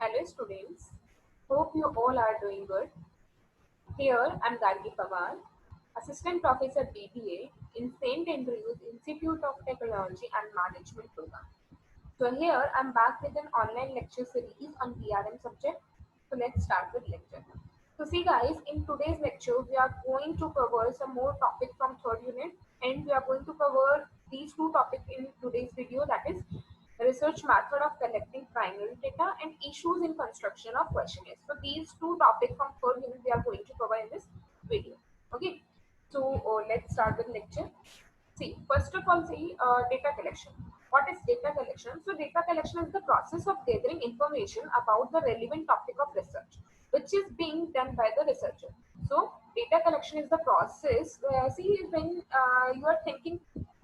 Hello students, hope you all are doing good. Here I'm Gargi Pawar, Assistant Professor BBA in St. Andrews Institute of Technology and Management program. So here I'm back with an online lecture series on PRM subject. So let's start with lecture. So see guys, in today's lecture we are going to cover some more topic from third unit and we are going to cover these two topics in today's video, that is research method of collecting primary data and issues in construction of questionnaires. So these two topics from third unit we are going to cover in this video. Okay, so let's start with lecture. See, first of all, see data collection. What is data collection? So data collection is the process of gathering information about the relevant topic of research, which is being done by the researcher. So data collection is the process. See, when you are thinking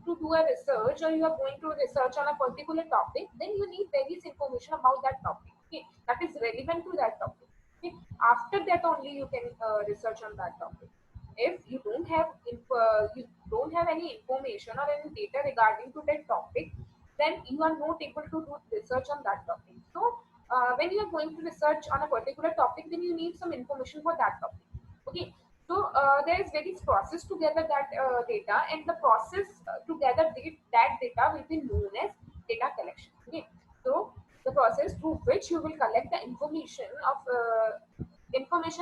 to do a research or you are going to research on a particular topic, then you need various information about that topic. Okay, that is relevant to that topic. Okay, after that only you can research on that topic. If you don't have any information or any data regarding to that topic, then you are not able to do research on that topic. So when you are going to research on a particular topic, then you need some information for that topic. Okay, so there is various process to gather that data, and the process to gather that data will be known as data collection. Okay, so the process through which you will collect the information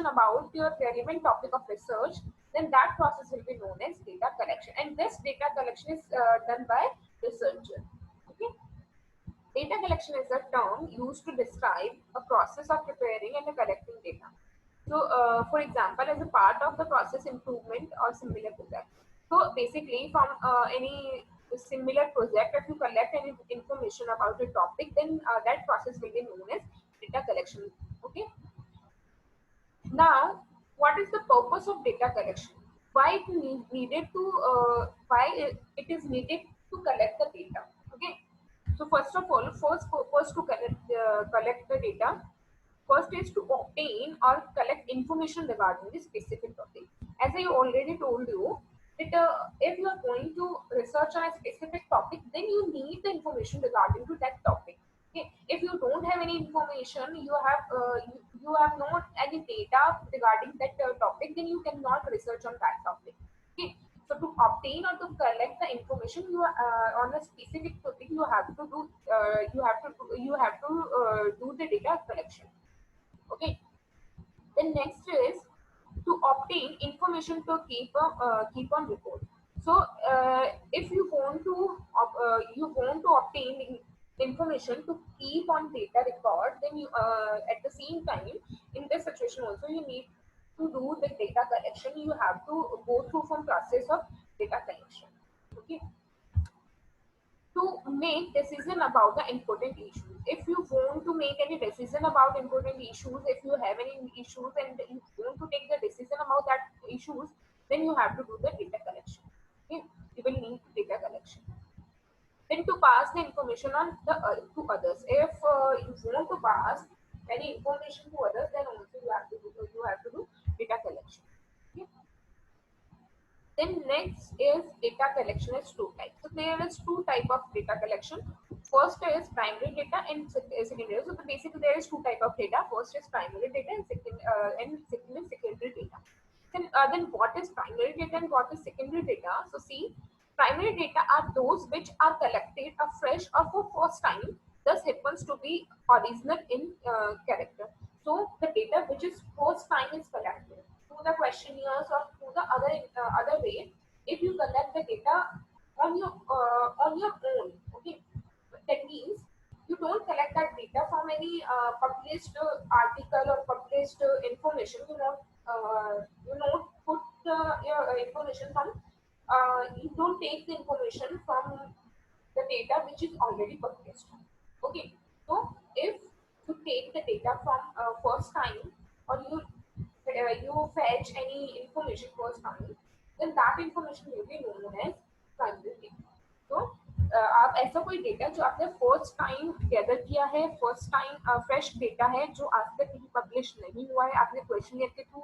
about your relevant topic of research, then that process will be known as data collection, and this data collection is done by researcher. Okay, data collection is a term used to describe a process of preparing and collecting data. So, for example, as a part of the process improvement or similar project. So, basically, from any similar project, if you collect any information about a topic, then that process will be known as data collection. Okay. Now, what is the purpose of data collection? Why needed to it is needed to collect the data? Okay. So first of all, first purpose to collect the data. First is to obtain or collect information regarding the specific topic. As I already told you, that if you are going to research on a specific topic, then you need the information regarding to that topic. Okay. If you don't have any information, you have not any data regarding that topic, then you cannot research on that topic. Okay. So to obtain or to collect the information on a specific topic, you have to do the data collection. Okay. Then next is to obtain information to keep on record. So if you want to obtain information to keep on data record, then you at the same time in this situation also you need to do the data collection. You have to go through some process of data collection. Okay, to make decision about the important issues. If you want to make any decision about important issues, if you have any issues and you want to take the decision about that issues, then you have to do the data collection. Okay? You will need data collection. Then to pass the information on the to others. If you want to pass any information to others, then also you have to do data collection. Okay? Then next is data collection is two types. So there is two type of data collection. First is primary data and secondary. So basically there is two type of data. First is primary data and second is secondary data. Then what is primary data and what is secondary data? So see, primary data are those which are collected afresh or for first time. Thus happens to be original in character. So the data which is first time is collected through the questionnaires or through the other way. If you collect the data on your own, okay, that means you don't collect that data from any published article or published information. You don't put your information from. You don't take the information from the data which is already published. Okay, so if you take the data from first time, or you fetch any information first time, then that information will be known as primary data. तो आप ऐसा कोई data जो आपने first time gather किया है, first time fresh data है जो आज तक कहीं पब्लिश नहीं हुआ है, आपने क्वेश्चन के थ्रू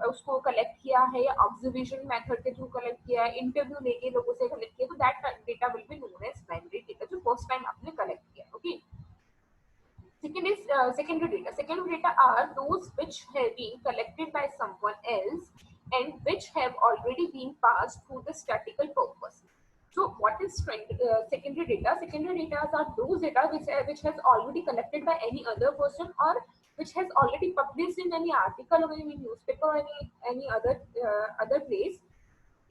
उसको कलेक्ट किया है या ऑब्जर्वेशन मेथड के थ्रू कलेक्ट किया है, इंटरव्यू लेके लोगों से कलेक्ट किया, तो that data will be known as primary data जो फर्स्ट टाइम आपने कलेक्ट किया. Okay, Second is secondary data. Secondary data are those which have been collected by someone else and which have already been passed through the statistical purpose. So what is secondary data? Secondary data are those data which has already collected by any other person or which has already published in any article or any newspaper or any other place,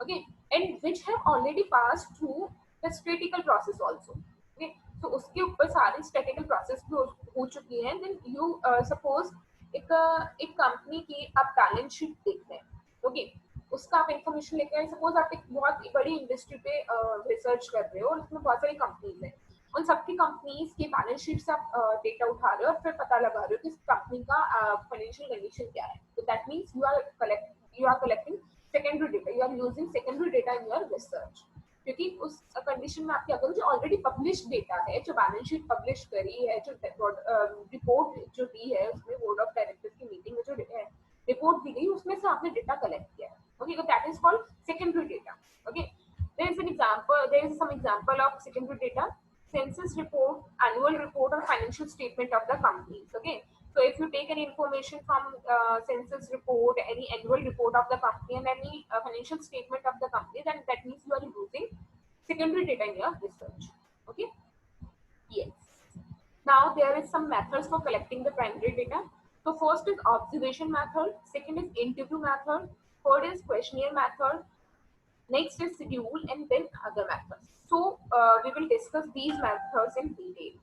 okay, and which have already passed through the statistical process also. Okay, so उसके ऊपर सारी statistical process भी हो चुकी है. Then you suppose एक company की आप बैलेंस शीट देखते हैं, ओके, उसका आप इंफॉर्मेशन लेके आए. सपोज आप एक बहुत बड़ी इंडस्ट्री पे रिसर्च कर रहे हो और उसमें बहुत सारी कंपनीज हैं. उन सबकी कंपनीज की बैलेंस शीट से आप डेटा उठा रहे हो और फिर पता लगा रहे हो कि इस कंपनी का फाइनेंशियल कंडीशन क्या है. तो that means you are collecting secondary data. You are using secondary data in your research, क्योंकि उस कंडीशन में आप क्या करो, जो ऑलरेडी पब्लिश डेटा है, जो बैलेंस शीट पब्लिश करी है, जो रिपोर्ट जो दी है उसमें बोर्ड ऑफ डायरेक्टर्स की मीटिंग में जो रिपोर्ट दी गई उसमें से आपने डेटा कलेक्ट किया है. ओके, तो that is called secondary data. Okay, there is some example of secondary data: census report, annual report, or financial statement of the companies. Okay, so if you take any information from census report, any annual report of the company, and any financial statement of the company, then that means you are using secondary data in your research. Okay, yes. Now there is some methods for collecting the primary data. So first is observation method, second is interview method, third is questionnaire method, next is schedule, and then other methods. So we will discuss these methods in detail.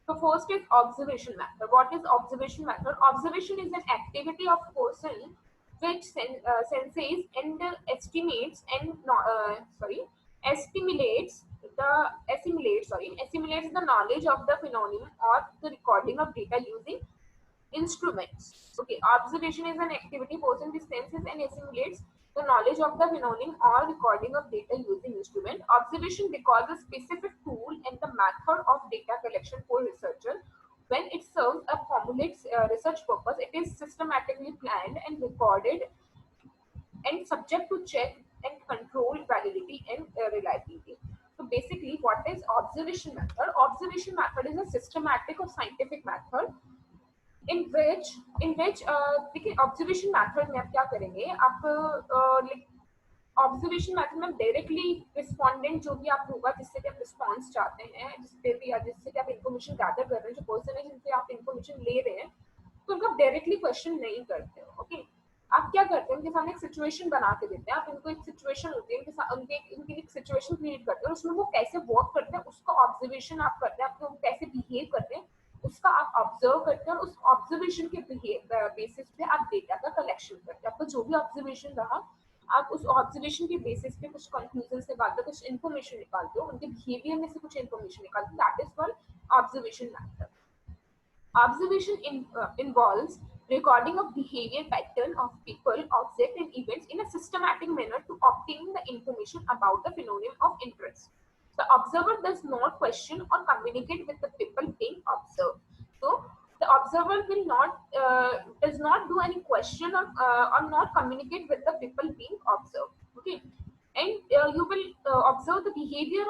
So first is observation method. What is observation method? Observation is an activity of person which senses and estimates and assimilates assimilates the knowledge of the phenomenon or the recording of data using instruments. Okay, observation is an activity person senses and assimilates the knowledge of the phenomenon or recording of data using instrument. Observation requires a specific tool and the method of data collection for researcher. When it serves a formulate research purpose, it is systematically planned and recorded and subject to check and control validity and reliability. So basically, what is observation method? Observation method is a systematic or scientific method in which देखिए observation method में आप क्या करेंगे, आप observation method में directly respondent जो भी आप होगा जिससे कि आप रिस्पॉन्स चाहते हैं, जिसपे भी या जिससे कि आप इन्फॉर्मेशन गैदर कर रहे हैं, जो पर्सन है जिनसे आप इन्फॉर्मेशन ले रहे हैं, तो उनको आप डायरेक्टली क्वेश्चन नहीं करते हो. ओके, आप क्या करते हैं, उनके सामने एक सिचुएशन बना के देते हैं. आप उनको एक सिचुएशन होती है, उनकी एक सिचुएशन क्रिएट करते हैं, उसमें वो कैसे वर्क करते हैं उसका ऑब्जर्वेशन आप करते हैं, आपको कैसे बिहेव करते हैं उसका आप ऑब्जर्व करते हैं और उस ऑब्जर्वेशन के बेसिस पे आप डेटा का कलेक्शन करते हैं. आपका जो भी ऑब्जर्वेशन रहा, आप उस ऑब्जर्वेशन के बेसिस पे कुछ कंक्लूजन निकालते हो, कुछ इन्फॉर्मेशन निकालते हो, उनके बिहेवियर में से कुछ इन्फॉर्मेशन निकालते हो. That is called observation method. Observation involves recording of behavior pattern of people, objects, and events in a systematic manner to obtain the information about the phenomenon of interest. The observer does not question or communicate with the people being observed. So the observer will not does not do any question or not communicate with the people being observed. Okay, and you will observe the behavior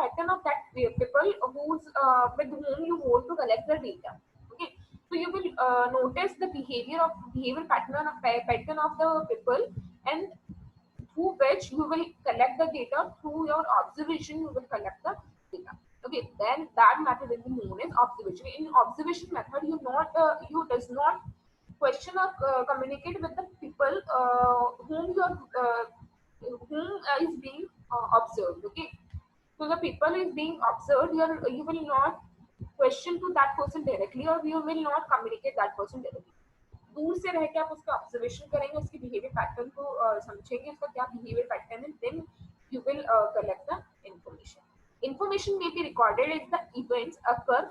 pattern of that people who's with whom you want to collect the data. Okay, so you will notice the behavior pattern of the people, and through which you will collect the data. Through your observation you will collect the data. Okay, then that method will be known as observation. In observation method, you does not question or communicate with the people whom is being observed. Okay, so the people is being observed, you will not question to that person directly or you will not communicate that person directly. दूर से रह के आप उसका observation करेंगे, उसके behaviour pattern को समझेंगे, उसका क्या बिहेवियर पैटर्न है, then you will collect the information. Information may be recorded as the events occur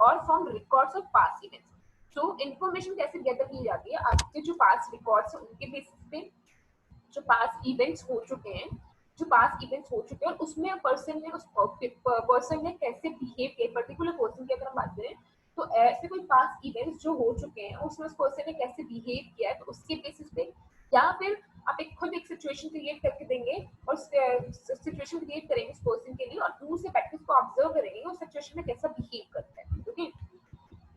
or from records of past events. So information कैसे गैदर की जाती है, आपके जो past records हैं उनके बेसिस पे जो पास्ट इवेंट्स हो चुके हैं, और उसमें पर्सन ने कैसे बिहेव किया. पर्टिकुलर पर्सन की अगर हम बात करें तो ऐसे कोई पास्ट इवेंट्स जो हो चुके हैं उसमें उस पर्सन ने कैसे बिहेव किया है, तो उसके बेसिस पे या फिर आप खुद एक सिचुएशन क्रिएट करके देंगे और सिचुएशन क्रिएट करेंगे उस पर्सन के लिए और दूर से बैठ के उसको ऑब्जर्व करेंगे उस सिचुएशन में कैसा बिहेव करता है. Okay,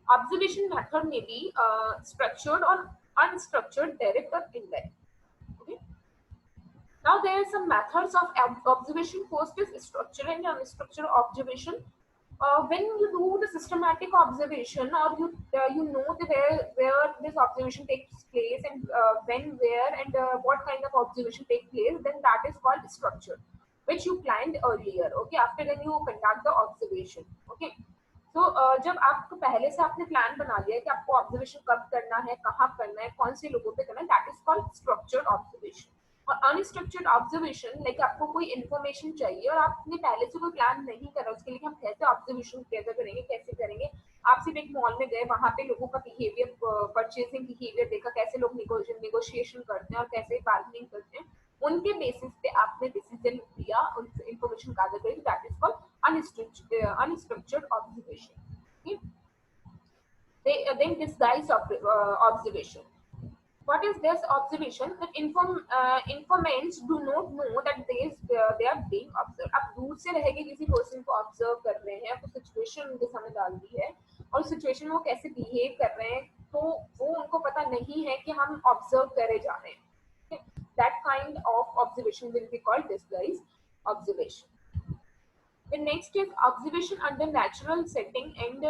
Observation method may be structured or unstructured, direct or indirect. Okay. Now there are some methods of observation. First is structured and unstructured observation. When you do the systematic observation, or you know where this observation takes place, and when, where, and what kind of observation takes place, then that is called structured, which you planned earlier. Okay, after then you conduct the observation. Okay. तो जब आपको पहले से आपने plan बना लिया है कि आपको ऑब्जर्वेशन कब करना है, कहाँ करना है, कौन से लोगों पे करना है, that is called structured observation. और अनस्ट्रक्चर्ड ऑब्जर्वेशन, लाइक आपको कोई इन्फॉर्मेशन चाहिए और आपने पहले से कोई प्लान नहीं करा उसके लिए कि हम कैसे ऑब्जर्वेशन कैसे करेंगे, कैसे करेंगे. आप सिर्फ एक मॉल में गए, वहां पे लोगों का बिहेवियर, परचेसिंग बिहेवियर देखा, कैसे लोग निगोशिएशन करते हैं और कैसे बार्गेनिंग करते हैं, उनके बेसिस पे आपने डिसीजन लिया, उनसे इंफॉर्मेशन गैदर करी, that is called unstructured observation. Okay? Then disguised observation. What is this observation? That informants do not know that they are being observed. आप दूर से रह के किसी पर्सन को ऑब्जर्व कर रहे हैं, आपको सिचुएशन उनके सामने डाल दी है और सिचुएशन में वो कैसे बिहेव कर रहे हैं, तो वो उनको पता नहीं है कि हम ऑब्जर्व करे जा रहे हैं. That kind of observation will be called disguised observation. The next is observation under natural setting and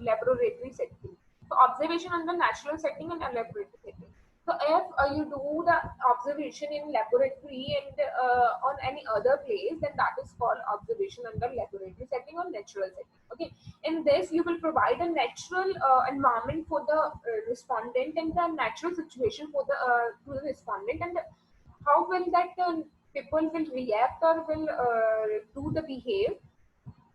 laboratory setting. So observation under natural setting and laboratory setting. So if you do the observation in laboratory and on any other place, then that is called observation under laboratory setting or natural setting. Okay. In this, you will provide a natural environment for the respondent and the natural situation for the to the respondent, and how will that people will react or will do the behave,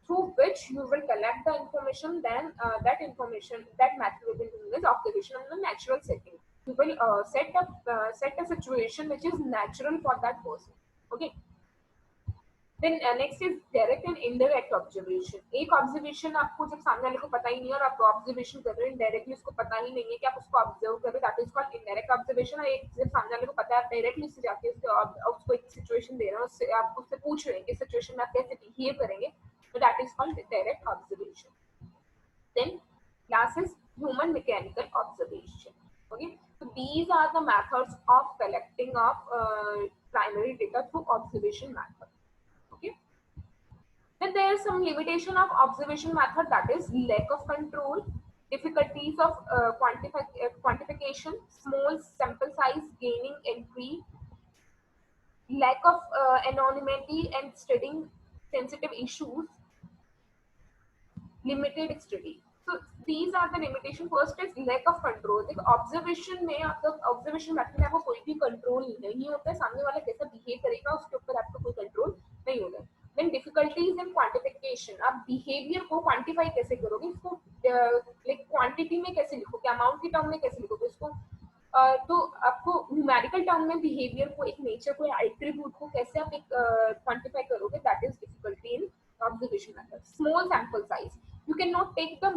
through which you will collect the information. Then that information, that method will be known as observation in the natural setting. You will set a situation which is natural for that person. Okay. Then next is direct and indirect observation. एक observation आपको जब सामने वाले को पता ही नहीं है और आप observation कर रहे हैं, directly उसको पता ही नहीं है कि आप उसको observe कर रहे हैं, that is called indirect observation. और एक जब सामने वाले को पता है, आप directly उससे जाके उसको एक situation दे रहे हैं, उससे आप उससे पूछ रहे हैं कि situation में आप कैसे behave करेंगे, so that is called direct observation. Then last is human mechanical observation. Okay, so these are the methods of collecting of primary data through observation method. Okay. Then there is some limitation of observation method, that is lack of control, difficulties of quantification, small sample size, gaining entry, lack of anonymity and studying sensitive issues, limited study. So these are the limitation. First is lack of control. देखो observation में आपका observation method में आपको कोई भी control नहीं होता है, सामने वाला कैसा behave करेगा उसके ऊपर आपको कोई control नहीं होता है. Then difficulties in quantification. आप behavior को quantify कैसे करोगे, इसको like quantity में कैसे लिखोगे, amount के term में कैसे लिखोगे इसको, तो आपको न्यूमेरिकल टर्म में बिहेवियर को, एक नेचर को, एट्रीब्यूट को कैसे आप एक क्वांटिफाई करोगे, that is difficulty in observation method. Small sample size. You cannot take the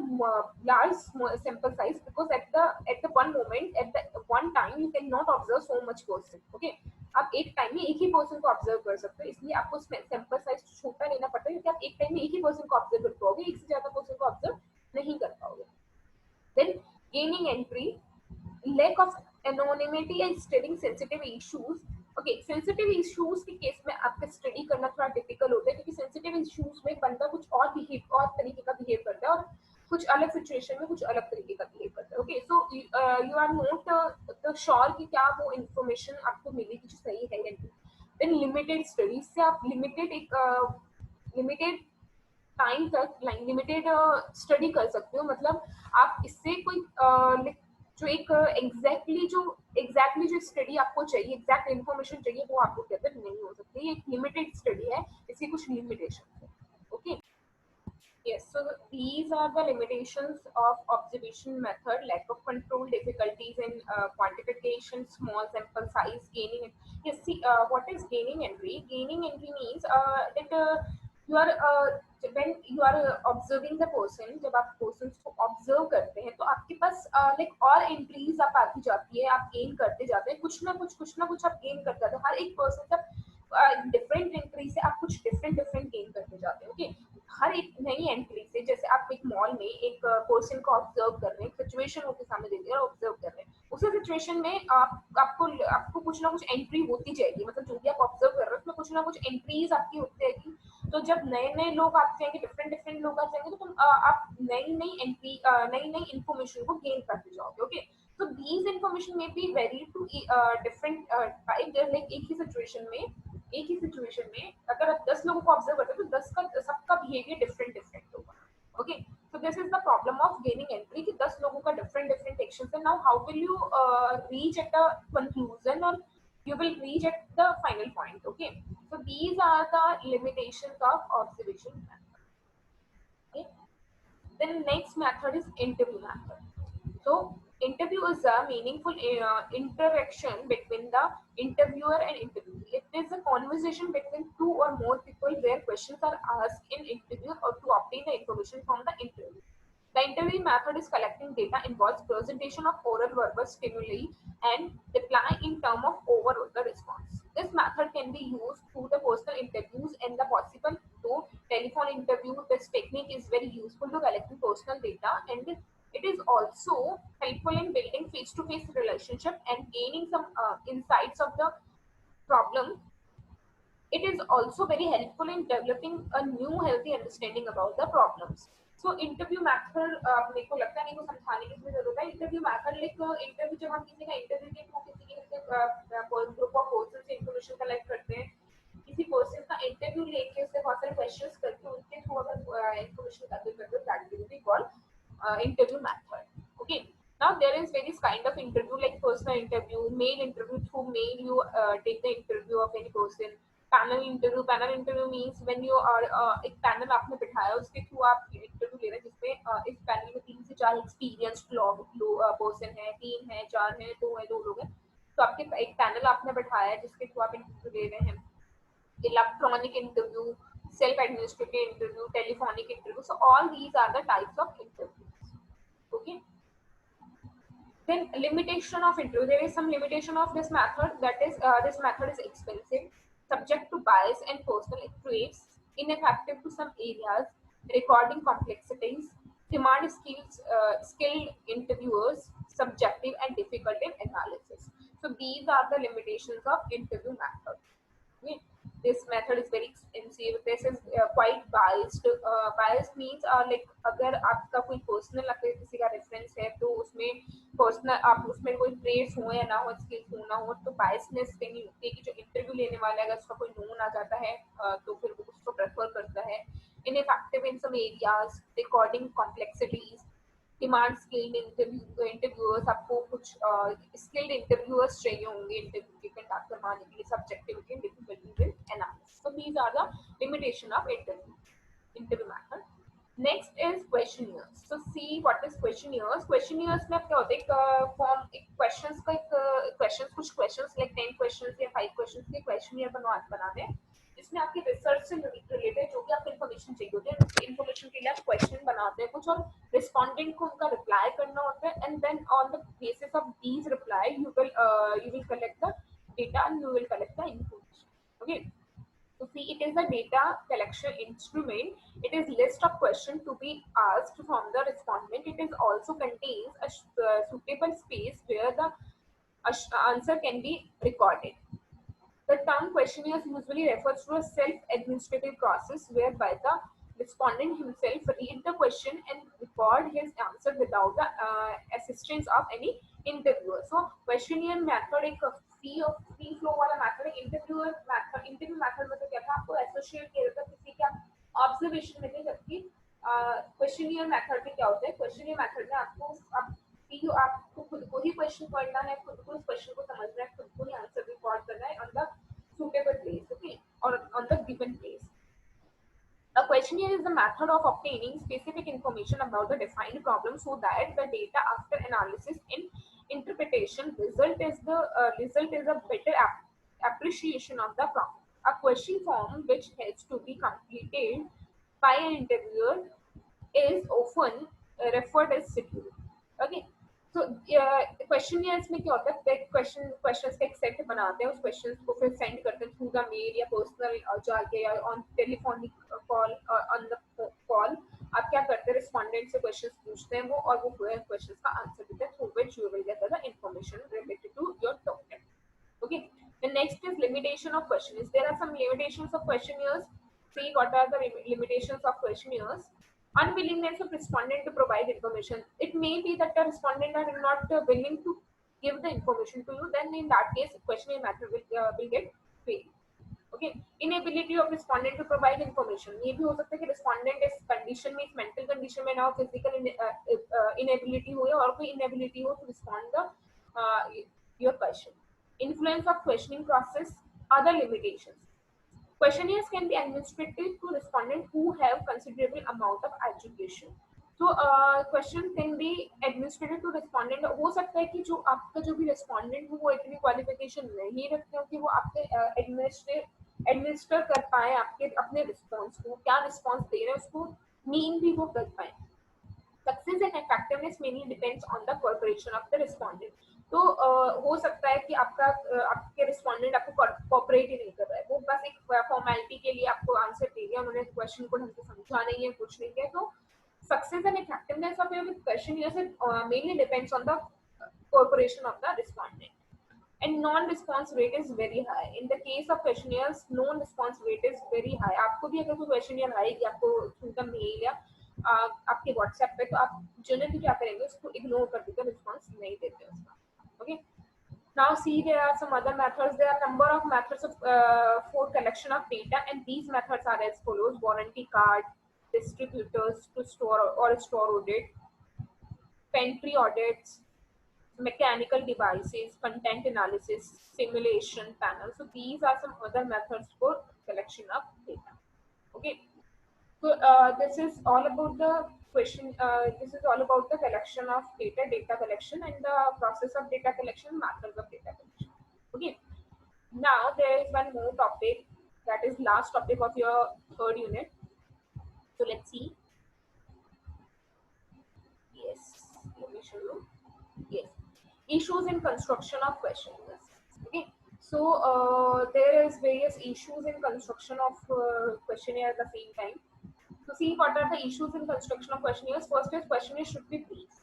large sample size because at the one moment, at the one time, you cannot observe so much person. Okay. आप एक time में एक ही person को observe कर सकते हो, इसलिए आपको सैंपल साइज छोटा लेना पड़ता है क्योंकि आप एक टाइम में एक ही पर्सन को ऑब्जर्व कर पाओगे, एक से ज्यादा पर्सन को ऑब्जर्व नहीं कर पाओगे. Then gaining entry, lack of anonymity and studying sensitive issues. Okay, sensitive issues के केस में आपका स्टडी करना थोड़ा डिफिकल्ट होता है क्योंकि सेंसिटिव इश्यूज में बंदा कुछ और तरीके का बिहेव करता है और कुछ अलग सिचुएशन में कुछ अलग तरीके का बिहेव करता है. Okay, so you are not the sure कि क्या वो इन्फॉर्मेशन आपको मिलेगी जो सही है या नहीं. देन लिमिटेड स्टडी, से आप लिमिटेड टाइम तक लिमिटेड स्टडी कर सकते हो, मतलब आप इससे कोई जो एक एग्जैक्टली जो स्टडी आपको चाहिए, एग्जैक्ट इन्फॉर्मेशन चाहिए, वो आपको गैदर नहीं हो सकती. ये एक लिमिटेड स्टडी है, इसकी कुछ लिमिटेशन है. Okay, yes, so these are the limitations of observation method: lack of control, difficulties in quantification, small sample size, gaining. Yes, see, what is gaining entry? Gaining entry means that you are when you are observing the person, जब आप person को observe करते हैं तो आपके पास like और entries आप आती जाती है, आप गेन करते जाते हैं, कुछ ना कुछ आप गेन करते जाते हैं. हर एक पर्सन जब डिफरेंट एंट्री से आप कुछ डिफरेंट गेन करते जाते हैं. ओके, हर एक नई एंट्री से, जैसे आप एक मॉल में एक पर्सन को ऑब्जर्व कर रहे हैं, सिचुएशन होती सामने दे दिया और ऑब्जर्व कर रहे हैं, उसी सिचुएशन में आपको कुछ ना कुछ एंट्री होती जाएगी, मतलब जो भी आप ऑब्जर्व कर रहे हो उसमें कुछ ना कुछ एंट्रीज आपकी होती जाएगी। तो जब नए नए लोग आते जाएंगे, डिफरेंट डिफरेंट लोग आ जाएंगे, तो तुम आप नई नई एंट्री, नई नई इन्फॉर्मेशन को गेन करते जाओगे। Okay, so these information may be vary to different type, like एक ही सिचुएशन में अगर आप 10 लोगों को ऑब्जर्व करते हो तो 10 का सबका बिहेवियर डिफरेंट डिफरेंट होगा। Okay, so this is the problem of gaining entry कि 10 लोगों का डिफरेंट डिफरेंट एक्शंस है। Now how will you reach at a conclusion, or you will reach at the final point? Okay, so these are the limitations of observation method. Okay, then next method is interview method. So, interview is a meaningful interaction between the interviewer and interviewee. It is a conversation between two or more people where questions are asked in interview or to obtain the information from the interview. The interview method is collecting data, involves presentation of oral verbal stimuli and reply in terms of over the response. This method can be used through the personal interviews and the possible to telephone interview. This technique is very useful to collecting personal data, and it is also helpful in building face-to-face relationship and gaining some insights of the problem. It is also very helpful in developing a new healthy understanding about the problems. So interview method मेरे को लगता है नहीं को समझाने की जरूरत है। इंटरव्यू मैथड लाइक इंटरव्यू, जब हम किसी का इंटरव्यू के थ्रू किसी के ग्रुप ऑफ पर्सन से इंफॉर्मेशन कलेक्ट करते हैं, किसी पर्सन का इंटरव्यू लेके उससे बहुत सारे क्वेश्चंस करके उनके थ्रू अगर इंफॉर्मेशन कलेक्ट करते हैं, that will be called interview method. Okay, now there is various kind of interview, like personal interview, mail interview. Through mail you take the interview of any person. Panel interview means when you are एक panel आपने बिठाया, उसके through आप interview ले रहे हैं, जिसमें इस पैनल में 3 से 4 एक्सपीरियंस्ड लोग पर्सन है, 3 है, 4 है, 2 है, 2 लोग हैं। तो आपके एक पैनल आपने बिठाया है जिसके थ्रू आप इंटरव्यू ले रहे हैं। Electronic interview, self administrative interview, telephonic interview. So all these are the types of interviews. Okay, then limitation of interview, there is some limitation of this method, that is this method is expensive, subject to bias and personal traits, ineffective to some areas, recording complexities, demand skilled interviewers, subjective and difficult in analysis. So these are the limitations of interview method. Okay. This method is very expensive. This is quite biased. Biased means like अगर आपका कोई personal किसी का reference है तो उसमें personal आप उसमें कोई ट्रेड्स हो या ना हो, स्किल्स हो ना हो, तो बायसनेस कहीं होती है कि जो इंटरव्यू लेने वाला है अगर उसका कोई नोन आ जाता है तो फिर वो उसको प्रेफर करता है। Ineffective in some areas, recording complexities, demand skilled interviewers, आपको कुछ स्किल्ड इंटरव्यूअर्स चाहिए होंगे इंटरव्यू के कंडक्ट करवाने के लिए, subjectivity and difficulty with analysis. So these are the limitation of interview method. Next is questionnaires. So see what is questionnaires. Questionnaires में क्या होता है, एक फॉर्म, एक क्वेश्चंस का एक क्वेश्चंस, कुछ क्वेश्चंस लाइक 10 क्वेश्चंस या 5 क्वेश्चंस के क्वेश्चनियर बनाते हैं, जिसमें आपके रिसर्च से रिलेटेड जो भी आपको इन्फॉर्मेशन चाहिए होती है, उस इन्फॉर्मेशन के लिए आप क्वेश्चन बनाते हैं कुछ, और रिस्पोंडेंट को उनका रिप्लाई करना होता है, and then on the basis of these reply you will collect the data and you will collect the information. Okay, so see, it is a data collection instrument. It is list of questions to be asked from the respondent. It is also contains a suitable space where the answer can be recorded. The term questionnaire usually refers to a self-administrative process whereby the respondent himself read the question and record his answer without the assistance of any interviewer. So questionnaire method एक free flow वाला method है। interview method में तो क्या था, आपको associate किया जाता किसी का observation में थे, जबकि questionnaire method में क्या होता है, questionnaire method में आपको खुद को ही क्वेश्चन पढ़ना है, खुद को उस क्वेश्चन को समझना है, खुद को ही आंसर रिकॉर्ड करना है on the suitable place, okay, or on the given place. A questionnaire is the method of obtaining specific information about the defined problem so that the data after analysis and interpretation result is a better appreciation of the problem. A question form which has to be completed by an interviewer is often referred as schedule. Okay, तो questionnaires में क्या होता है, questions का एक set बनाते हैं, उस क्वेश्चंस को फिर सेंड करते हैं थ्रू द मेल या पर्सनल जाके या on telephonic call on the call आप क्या करते हैं, रिस्पोंडेंट से क्वेश्चंस पूछते हैं वो, और वो क्वेश्चंस का आंसर देते हैं, through which you will get the information related to your topic. Okay. The next is limitation of questionnaires. There are some limitations of questionnaires. See what are the limitations of questionnaires. Unwillingness of respondent to provide information. It may be that the respondent are not willing to give the information to you. Then in that case, questionnaire method will get failed. Okay. Inability of respondent to provide information. ये भी हो सकता है कि respondent इस condition में, इस mental condition में ना हो, physical inability हो या और कोई inability हो to respond the your question. Influence of questioning process. Other limitations. Questionnaires can be administrated to respondents who have considerable amount of education. तो question can be administered to respondent. हो सकता है कि जो आपका जो भी रिस्पोंडेंट हो वो इतनी क्वालिफिकेशन नहीं रखते हो कि वो आपके एडमिनिस्टर कर पाए आपके अपने रिस्पॉन्स को, क्या रिस्पॉन्स दे रहे हैं उसको मीन भी वो कर पाए. Success and effectiveness mainly depends on the cooperation of the respondent. तो हो सकता है कि आपके रिस्पोंडेंट आपको कोऑपरेट ही नहीं कर रहा है, वो बस एक फॉर्मेलिटी के लिए आपको आंसर दे दिया, उन्होंने क्वेश्चन को ढंग से समझा नहीं है, कुछ नहीं किया. तो success and effectiveness of your questionnaire mainly depends on the cooperation of the respondent. And non-response rate is very high. In the case of questionnaires, non-response rate is very high. आपको भी अगर कोई questionnaire आएगी आपको through the mail या आपके WhatsApp पे, तो आप जनरली क्या करेंगे, उसको इग्नोर कर देते, रिस्पॉन्स नहीं देते उसका. Okay. Now see, there are some other methods. There are number of methods for collection of data, and these methods are as follows: warranty card, distributors to store or store audit, pantry audits, mechanical devices, content analysis, simulation panel. So these are some other methods for collection of data. Okay. So this is all about the question. This is all about the collection of data collection, and the process of data collection, methods of data collection. Okay. Now there is one more topic, that is last topic of your third unit. So let's see. Yes, let me show you. Yes, issues in construction of questionnaires. Okay. So there is various issues in construction of questionnaire at the same time. To see what are the issues in construction of questionnaires, first is questionnaires should be brief.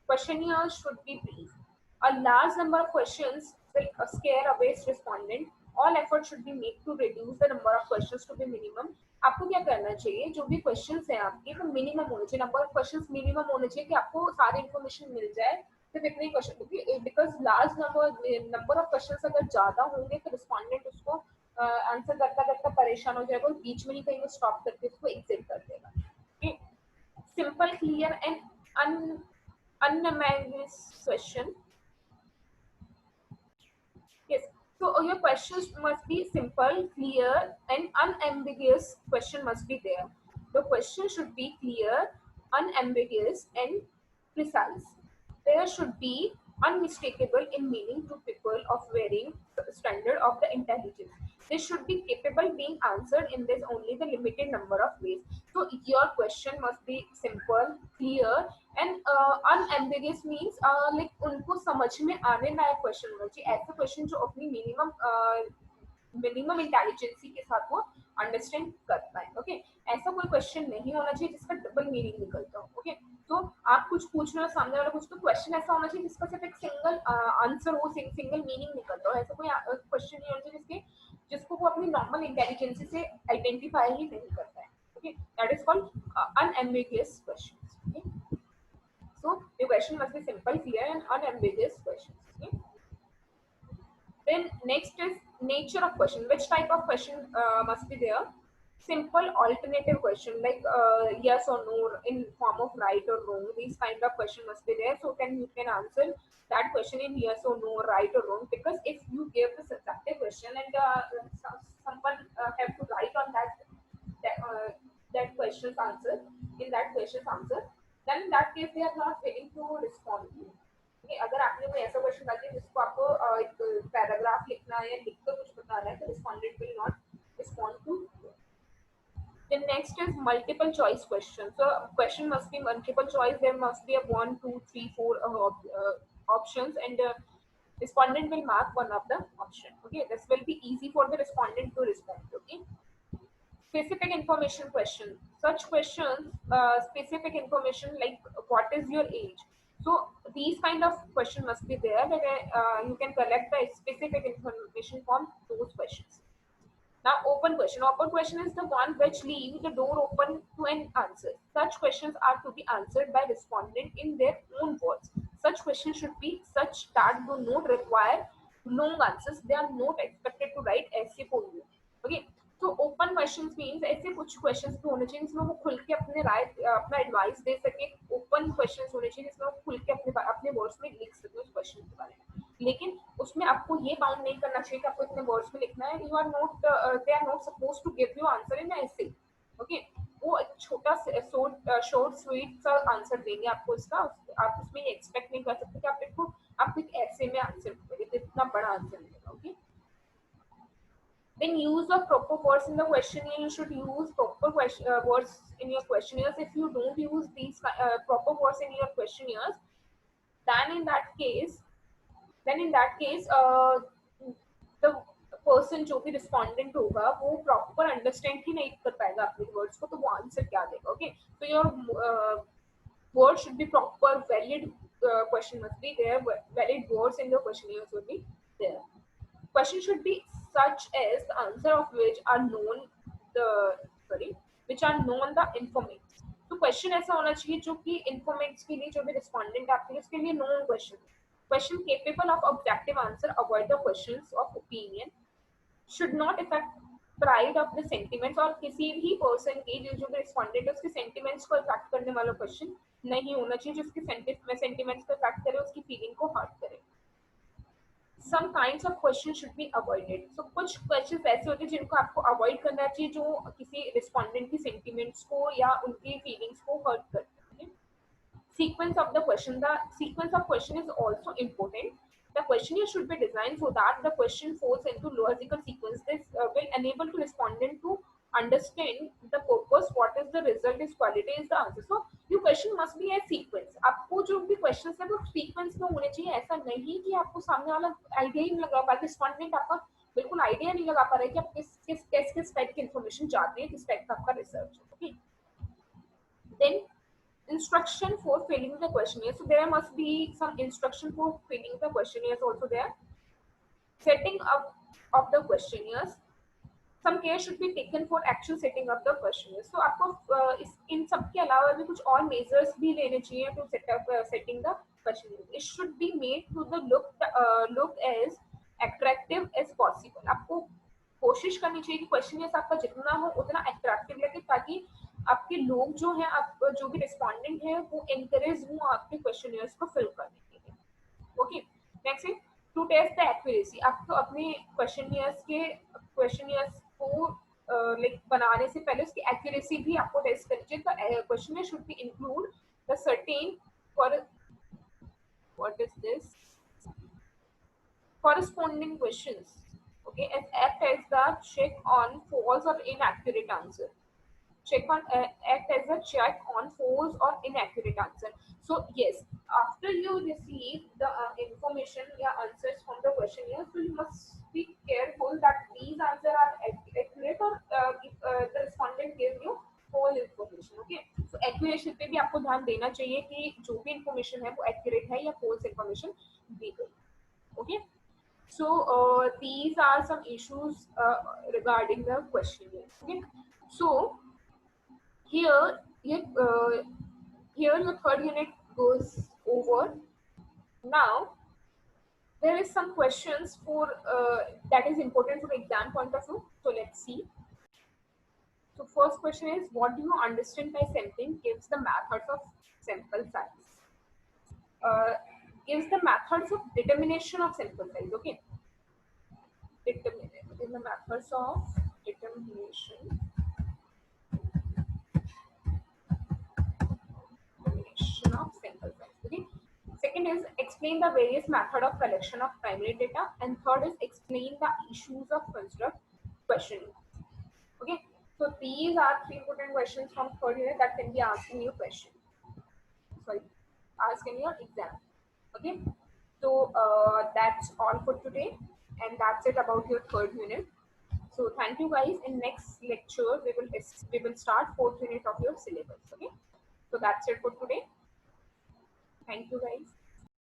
Questionnaires should be brief. A large number of questions will scare away respondent. All effort should be made to reduce the number of questions to the minimum. आपको क्या करना चाहिए, जो भी questions हैं आपके तो minimum होने चाहिए, नंबर ऑफ क्वेश्चंस मिनिमम होने चाहिए कि आपको सारी इन्फॉर्मेशन मिल जाए. सिर्फ इतने क्वेश्चन, क्योंकि because large number of questions अगर ज्यादा होंगे तो रिस्पोंडेंट उसको आंसर करता करता परेशान हो जाएगा और बीच में ही कहीं वो स्टॉप करके उसको एग्जिट कर देगा. Simple, clear and unambiguous question. Yes, so your questions must be simple, clear and unambiguous. Question must be there. The question should be clear, unambiguous and precise. There should be unmistakable in meaning to people of varying standard of the intelligence. They should be capable being answered in this only the limited number of ways. So your question must be simple, clear and unambiguous means like उनको समझ में आने लायक question होना चाहिए. ऐसे question जो अपनी minimum intelligence के साथ वो अंडरस्टैंड कर पाए. ओके. ऐसा कोई क्वेश्चन नहीं होना चाहिए जिसका डबल मीनिंग निकलता हो. ओके. तो आप कुछ पूछ रहे हो, सामने वाला कुछ, तो क्वेश्चन ऐसा होना चाहिए जिसका सिर्फ एक सिंगल आंसर हो, सिंगल मीनिंग निकलता हो. ऐसा कोई क्वेश्चन नहीं होना चाहिए जिसको वो अपनी नॉर्मल इंटेलिजेंसी से आइडेंटिफाई ही नहीं करता है. Okay. That is called unambiguous questions. Okay. So the question must be simple, clear and unambiguous questions. Okay? Then next is nature of question. Which type of question must be there? Simple alternative question like yes or no in form of right or wrong. These kind of question must be there. So you can answer that question in yes or no, right or wrong. Because if you give the subjective question and someone have to write on that question's answer, in that question's answer, then in that case they are not willing to respond to you. Okay, अगर आपने कोई ऐसा question डाल दिया जिसको आपको एक paragraph लिखना है या लिखकर कुछ बताना है, तो respondent will not respond to. The next is multiple choice question. So question must be multiple choice. There must be a 1, 2, 3, 4 options, and respondent will mark one of the option. Okay, this will be easy for the respondent to respond. Okay. specific information question. Such questions, specific information like what is your age. So these kind of question must be there that you can collect the specific information from those questions. Now, open question. Open question is the one which leaves the door open to an answer. Such questions are to be answered by respondent in their own words. Such questions should be such that do not require long answers. They are not expected to write essay for you. Okay. तो open questions means ऐसे कुछ questions भी होने चाहिए जिसमें वो खुल के अपने राय अपना एडवाइस दे सके. ओपन क्वेश्चंस होने चाहिए जिसमें वो खुल के अपने वर्ड्स में लिख सके उस क्वेश्चन के बारे में. लेकिन उसमें आपको ये बाउंड नहीं करना चाहिए कि आपको इतने वर्ड्स में लिखना है. You are not they are not suppose to give you answer in essay. Okay. वो एक छोटा शॉर्ट स्वीट सा आंसर देंगे आपको इसका. आप उसमें एक्सपेक्ट नहीं कर सकते कि आप एक ऐसे में आंसर करेंगे तो इतना बड़ा आंसर मिलेगा. Okay. Then use of proper words in the questionnaire. You should use proper words in your questionnaires. If you don't use these proper words in your questionnaires, then in that case the person जो भी respondent होगा वो proper understand ही नहीं कर पाएगा अपने words को, तो वो answer क्या देगा. Okay, so your words should be proper, valid question must be there, valid words in the questionnaire should be there. Question should be such as the answer of which are known which are known the informant. तो question ऐसा होना चाहिए जो कि informants के लिए, जो भी रिस्पोंडेंट आपके लिए, उसके लिए known question. Question capable of objective answer, avoid the questions of opinion, should not effect pride of the sentiments. और किसी भी पर्सन के जो भी रिस्पोंडेंट है उसके सेंटिमेंट्स को इफेक्ट करने वाला क्वेश्चन नहीं होना चाहिए, जो उसके सेंटिमेंट्स को इफेक्ट करे, उसकी फीलिंग को हर्ट करे. Some kinds of questions should be avoided. So कुछ questions ऐसे होते हैं जिनको आपको avoid करना चाहिए जो किसी respondent की sentiments को या उनकी feelings को hurt करते हैं. Sequence of the question. The sequence of question is also important. The questionnaire should be designed so that the question falls into logical sequence. This will enable to respondent to understand the purpose, what is the result, is quality, is the answer. So your question must be a sequence. आपको जो भी questions है वो sequence में होने चाहिए. ऐसा नहीं कि आपको सामने वाला आइडिया ही नहीं लगा पा रहा, respondent आपका बिल्कुल आइडिया नहीं लगा पा रहा है कि आप किस टाइप की इन्फॉर्मेशन चाहते हैं, किस टाइप का आपका research. Okay. Then instruction for filling the questionnaire. So there must be some instruction for filling the questionnaires also there. Setting up of the questionnaires. Some care should be taken for actual setting up the questionnaire. So आपको इन सब के अलावा भी कुछ और measures भी लेने चाहिए to set up setting the questionnaire. It should be made to the look as attractive as possible. आपको कोशिश करनी चाहिए कि questionnaires आपका जितना हो उतना attractive लगे, ताकि आपके लोग जो हैं, आप जो भी respondent हैं, वो encourage हो आपके questionnaires को fill करने के लिए. Okay. Next is to test the accuracy. आपको अपने questionnaires को like बनाने से पहले उसकी accuracy भी आपको टेस्ट करनी चाहिए. तो questionnaire should be include the certain what is this corresponding questions. Okay, and act as the check on false or inaccurate answer. Act as a check on false or inaccurate answer. So yes, after you receive the information or answers from the questionnaire, so you must be careful that these answers are accurate, or if the respondent gives you false information. Okay, so accuracy पे भी आपको ध्यान देना चाहिए कि जो भी information है वो accurate है या false information दी गई. Okay, so these are some issues regarding the questionnaire. Okay, so here your third unit goes over. Now there is some questions for that is important for exam point of view. So let's see. So first question is, what do you understand by sampling? Gives the methods of sample size. Gives the methods of determination of sample size. Okay, in the methods of determination of sample size. Okay. Second is explain the various method of collection of primary data, and third is explain the issues of construct questioning. Okay, so these are three important questions from third unit that can be asked in your question. Sorry, asked in your exam. Okay, so that's all for today, and that's it about your third unit. So thank you guys. In next lecture, we will start fourth unit of your syllabus. Okay. So that's it for today. Thank you guys.